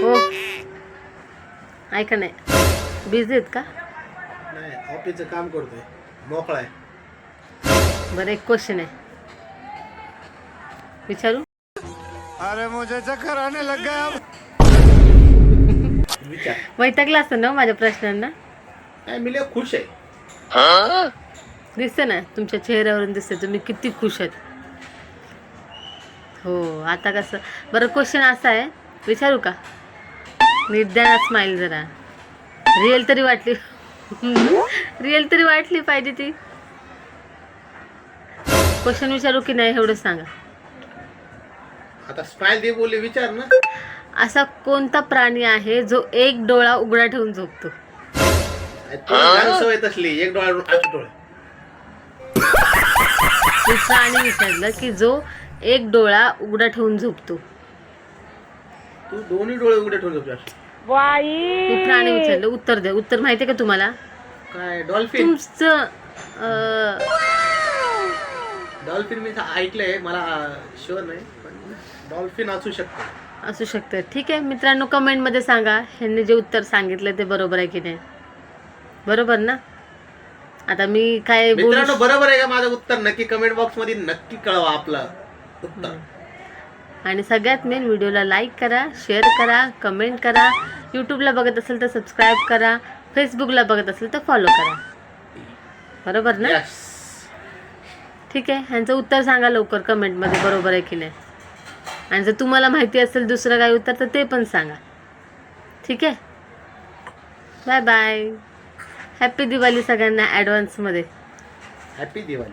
हो ऐका नाही बिझी आहेत का? नाही ऑफिसचं काम करतोय, मोकळा आहे. बरं एक क्वेश्चन आहे विचारू? अरे मुझे चक्कर आने लग गया अब. विचार. वैतागला असतं ना हो माझ्या प्रश्नांना. नाही मी लय खुश आहे. दिसते ना तुमच्या चेहऱ्यावरून दिसते तुम्ही किती खुश आहेत. हो आता कसं बरं क्वेश्चन असा आहे विचारू का? निर्द्याना स्माईल जरा रिअल तरी वाटली रिअल तरी वाटली पाहिजे ती. क्वेश्चन विचारू की नाही एवढं सांगा. आता स्माइल दे बोलले विचार ना. असा कोणता प्राणी आहे जो एक डोळा उघडा ठेवून झोपतो? तुला सवय तसली एक डोळा आठ डोळे. मी प्राणी विचारलं की जो एक डोळा उघडा ठेवून झोपतो. तू दोन्ही डोळे उघडे ठेवून झोपलास. मी प्राणी विचारलं उत्तर द्या. उत्तर माहिती आहे का तुम्हाला? काय डॉल्फिन? तुमचं डॉल्फिन मी ऐकलंय, मला शुअर नाही पण डॉल्फिन असू शकतं. असू शकतं. ठीक आहे मित्रांनो कमेंटमध्ये सांगा ह्यांनी जे उत्तर सांगितलं ते बरोबर आहे की नाही. बरोबर ना? आता मी काय बोलू मित्रांनो बरोबर आहे का माझं उत्तर? नक्की कमेंट बॉक्स मध्ये नक्की कळवा आपलं उत्तर. आणि सगळ्यात मेन व्हिडिओला लाईक करा, शेअर करा, कमेंट करा. यूट्यूबला बघत असेल तर सबस्क्राईब करा, फेसबुकला बघत असेल तर फॉलो करा. बरोबर ना? Yes. ठीक आहे ह्यांचं उत्तर सांगा लवकर कमेंटमध्ये बरोबर आहे की नाही. आणि जर तुम्हाला माहिती असेल दुसरं काही उत्तर तर ते पण सांगा. ठीक आहे बाय बाय. हॅपी दिवाळी सगळ्यांना ॲडव्हान्समध्ये. हॅपी दिवाळी.